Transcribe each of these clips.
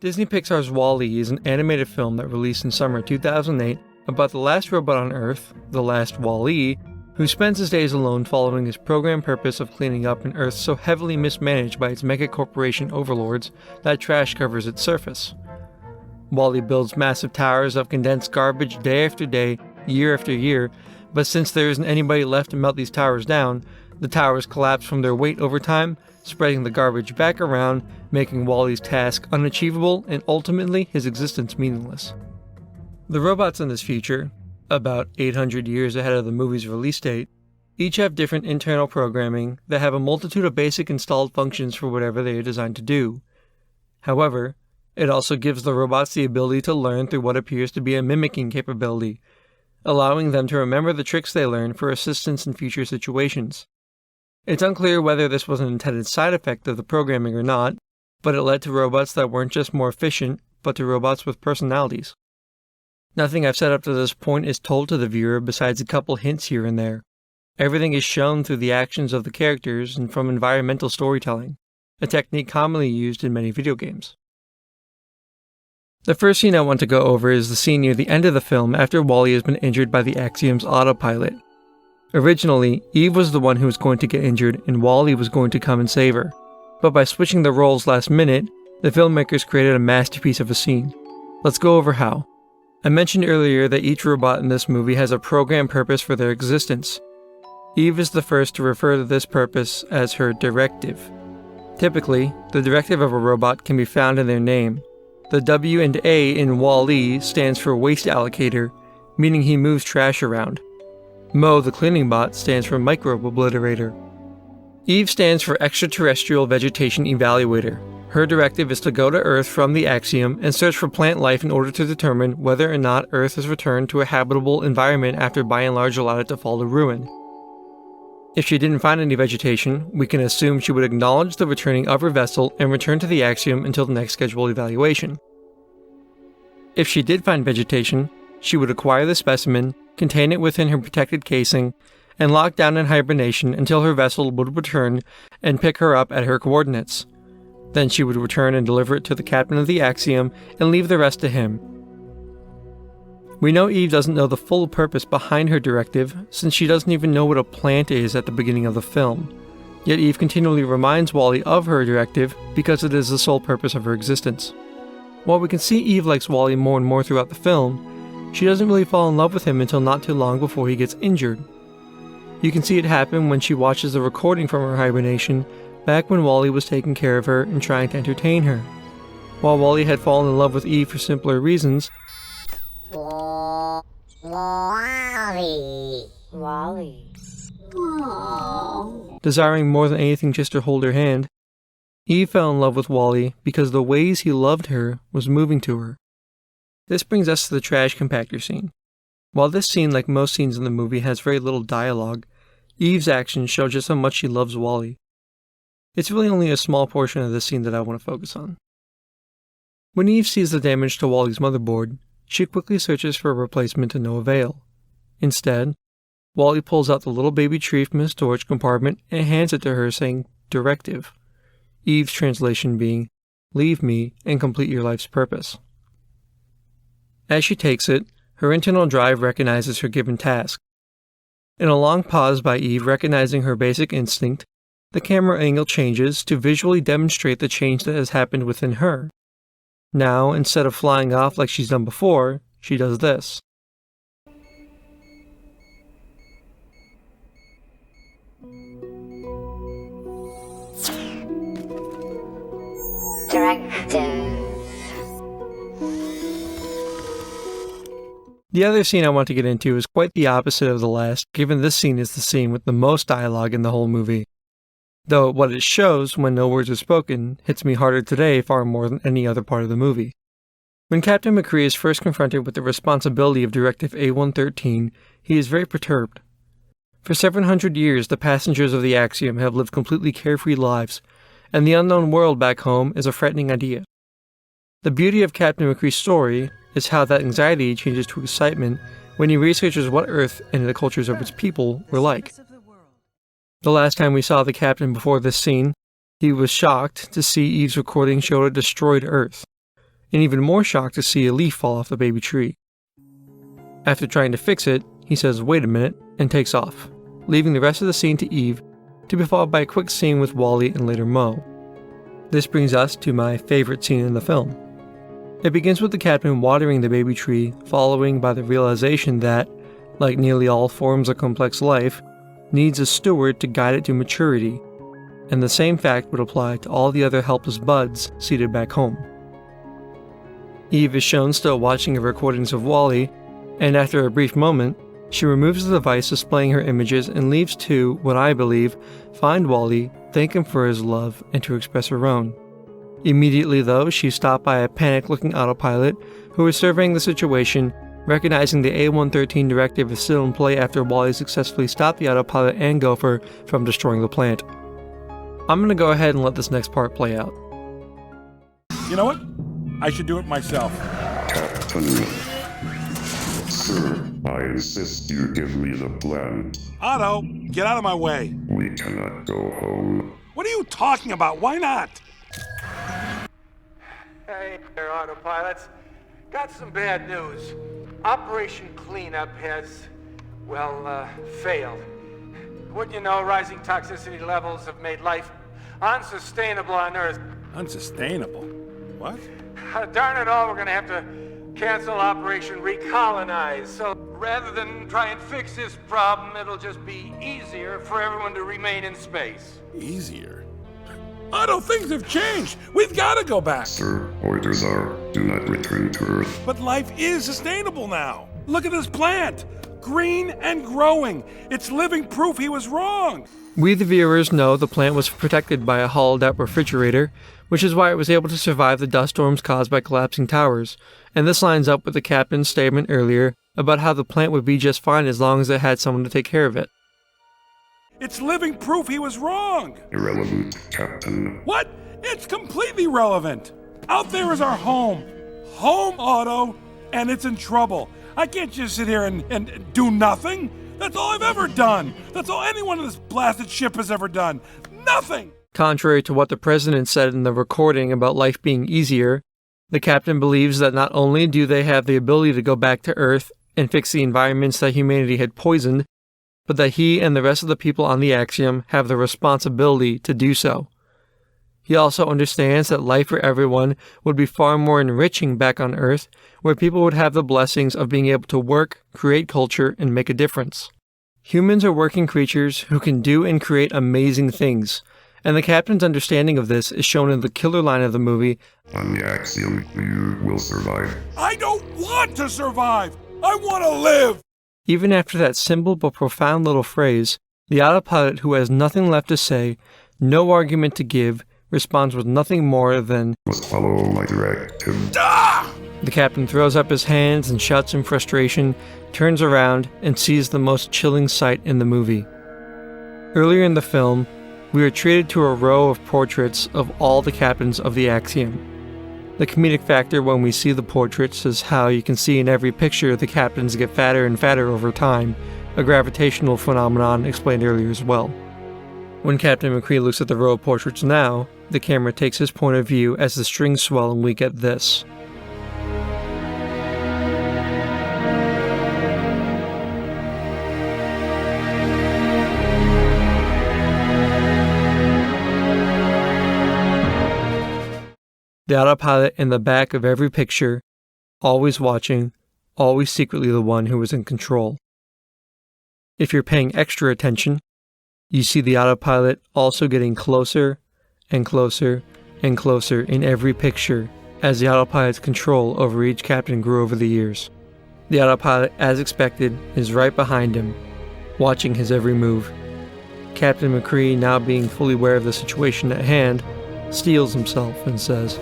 Disney Pixar's WALL-E is an animated film that released in summer 2008 about the last robot on Earth, the last WALL-E, who spends his days alone following his programmed purpose of cleaning up an Earth so heavily mismanaged by its mega-corporation overlords that trash covers its surface. WALL-E builds massive towers of condensed garbage day after day, year after year, but since there isn't anybody left to melt these towers down, the towers collapse from their weight over time, spreading the garbage back around, making WALL-E's task unachievable and ultimately his existence meaningless. The robots in this future, about 800 years ahead of the movie's release date, each have different internal programming that have a multitude of basic installed functions for whatever they are designed to do. However, it also gives the robots the ability to learn through what appears to be a mimicking capability, allowing them to remember the tricks they learn for assistance in future situations. It's unclear whether this was an intended side effect of the programming or not, but it led to robots that weren't just more efficient, but to robots with personalities. Nothing I've said up to this point is told to the viewer besides a couple hints here and there. Everything is shown through the actions of the characters and from environmental storytelling, a technique commonly used in many video games. The first scene I want to go over is the scene near the end of the film after WALL-E has been injured by the Axiom's autopilot. Originally, Eve was the one who was going to get injured and WALL-E was going to come and save her. But by switching the roles last minute, the filmmakers created a masterpiece of a scene. Let's go over how. I mentioned earlier that each robot in this movie has a programmed purpose for their existence. Eve is the first to refer to this purpose as her directive. Typically, the directive of a robot can be found in their name. The W and A in WALL-E stands for waste allocator, meaning he moves trash around. Mo, the cleaning bot, stands for microbe obliterator. Eve stands for extraterrestrial vegetation evaluator. Her directive is to go to Earth from the Axiom and search for plant life in order to determine whether or not Earth has returned to a habitable environment after by and large allowed it to fall to ruin. If she didn't find any vegetation, we can assume she would acknowledge the returning of her vessel and return to the Axiom until the next scheduled evaluation. If she did find vegetation, she would acquire the specimen, contain it within her protected casing, and lock down in hibernation until her vessel would return and pick her up at her coordinates. Then she would return and deliver it to the captain of the Axiom and leave the rest to him. We know Eve doesn't know the full purpose behind her directive, since she doesn't even know what a plant is at the beginning of the film. Yet Eve continually reminds WALL-E of her directive because it is the sole purpose of her existence. While we can see Eve likes WALL-E more and more throughout the film, she doesn't really fall in love with him until not too long before he gets injured. You can see it happen when she watches the recording from her hibernation back when WALL-E was taking care of her and trying to entertain her. While WALL-E had fallen in love with Eve for simpler reasons, WALL-E. desiring more than anything just to hold her hand, Eve fell in love with WALL-E because the ways he loved her was moving to her. This brings us to the trash compactor scene. While this scene, like most scenes in the movie, has very little dialogue, Eve's actions show just how much she loves WALL-E. It's really only a small portion of this scene that I want to focus on. When Eve sees the damage to WALL-E's motherboard, she quickly searches for a replacement to no avail. Instead, WALL-E pulls out the little baby tree from his storage compartment and hands it to her, saying, "Directive." Eve's translation being, "Leave me and complete your life's purpose." As she takes it, her internal drive recognizes her given task. In a long pause by Eve recognizing her basic instinct, the camera angle changes to visually demonstrate the change that has happened within her. Now, instead of flying off like she's done before, she does this. Directive. The other scene I want to get into is quite the opposite of the last, given this scene is the scene with the most dialogue in the whole movie. Though what it shows, when no words are spoken, hits me harder today far more than any other part of the movie. When Captain McCree is first confronted with the responsibility of Directive A113, he is very perturbed. For 700 years, the passengers of the Axiom have lived completely carefree lives, and the unknown world back home is a frightening idea. The beauty of Captain McCree's story is how that anxiety changes to excitement when he researches what Earth and the cultures of its people were like. The last time we saw the captain before this scene, he was shocked to see Eve's recording showed a destroyed Earth. and even more shocked to see a leaf fall off the baby tree. After trying to fix it, he says, "Wait a minute," and takes off, leaving the rest of the scene to Eve, to be followed by a quick scene with Wally and later Mo. This brings us to my favorite scene in the film. It begins with the captain watering the baby tree, following by the realization that, like nearly all forms of complex life, needs a steward to guide it to maturity, and the same fact would apply to all the other helpless buds seated back home. Eve is shown still watching her recordings of Wally, and after a brief moment, she removes the device displaying her images and leaves to, what I believe, find Wally, thank him for his love, and to express her own. Immediately though, she's stopped by a panicked-looking autopilot who is surveying the situation, recognizing the A113 directive is still in play after Wally successfully stopped the autopilot and Gopher from destroying the plant. I'm gonna go ahead and let this next part play out. You know what? I should do it myself. Captain. Sir, I insist you give me the plan. Otto, get out of my way. We cannot go home. What are you talking about? Why not? Hey there, autopilots. Got some bad news. Operation Cleanup has, failed. Wouldn't you know, rising toxicity levels have made life unsustainable on Earth. Unsustainable? What? Darn it all, we're gonna have to cancel Operation Recolonize. So rather than try and fix this problem, it'll just be easier for everyone to remain in space. Easier? Otto, things have changed. We've got to go back. Sir, orders are, do not return to Earth. But life is sustainable now. Look at this plant. Green and growing. It's living proof he was wrong. We the viewers know the plant was protected by a hollowed-out refrigerator, which is why it was able to survive the dust storms caused by collapsing towers, and this lines up with the captain's statement earlier about how the plant would be just fine as long as it had someone to take care of it. It's living proof he was wrong. Irrelevant, Captain. What? It's completely relevant. Out there is our home. Home, Otto, and it's in trouble. I can't just sit here and do nothing. That's all I've ever done. That's all anyone on this blasted ship has ever done. Nothing! Contrary to what the president said in the recording about life being easier, the captain believes that not only do they have the ability to go back to Earth and fix the environments that humanity had poisoned, but that he and the rest of the people on the Axiom have the responsibility to do so. He also understands that life for everyone would be far more enriching back on Earth, where people would have the blessings of being able to work, create culture, and make a difference. Humans are working creatures who can do and create amazing things, and the captain's understanding of this is shown in the killer line of the movie, On the Axiom, you will survive. I don't want to survive! I want to live! Even after that simple but profound little phrase, the autopilot who has nothing left to say, no argument to give, responds with nothing more than, Must follow my directive. Ah! The captain throws up his hands and shouts in frustration, turns around, and sees the most chilling sight in the movie. Earlier in the film, we are treated to a row of portraits of all the captains of the Axiom. The comedic factor when we see the portraits is how you can see in every picture the captains get fatter and fatter over time, a gravitational phenomenon explained earlier as well. When Captain McCree looks at the row of portraits now, the camera takes his point of view as the strings swell and we get this. The autopilot in the back of every picture, always watching, always secretly the one who was in control. If you're paying extra attention, you see the autopilot also getting closer and closer and closer in every picture as the autopilot's control over each captain grew over the years. The autopilot, as expected, is right behind him, watching his every move. Captain McCree, now being fully aware of the situation at hand, steels himself and says,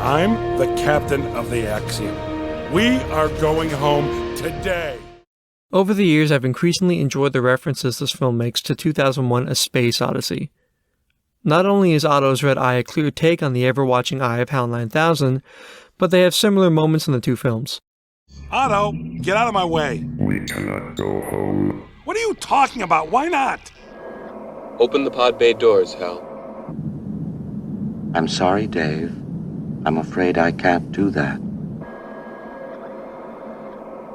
I'm the captain of the Axiom. We are going home today. Over the years, I've increasingly enjoyed the references this film makes to 2001: A Space Odyssey. Not only is Otto's red eye a clear take on the ever-watching eye of HAL 9000, but they have similar moments in the two films. Otto, get out of my way. We cannot go home. What are you talking about? Why not? Open the pod bay doors, Hal. I'm sorry, Dave. I'm afraid I can't do that.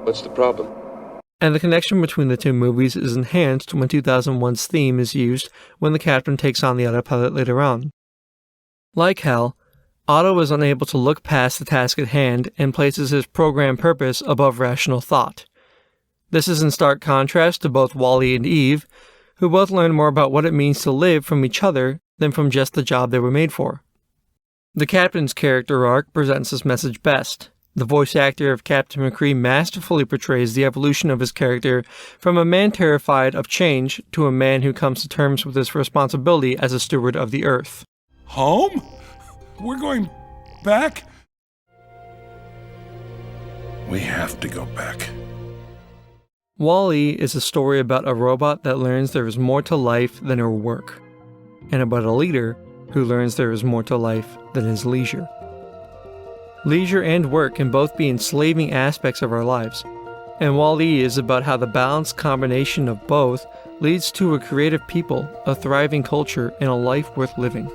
What's the problem? And the connection between the two movies is enhanced when 2001's theme is used when the captain takes on the autopilot later on. Like Hal, Otto is unable to look past the task at hand and places his program purpose above rational thought. This is in stark contrast to both Wally and Eve, who both learn more about what it means to live from each other than from just the job they were made for. The captain's character arc presents this message best. The voice actor of Captain McCree masterfully portrays the evolution of his character from a man terrified of change to a man who comes to terms with his responsibility as a steward of the Earth. Home? We're going back? We have to go back. WALL-E is a story about a robot that learns there is more to life than her work, and about a leader who learns there is more to life than his leisure. Leisure and work can both be enslaving aspects of our lives, and WALL-E is about how the balanced combination of both leads to a creative people, a thriving culture, and a life worth living.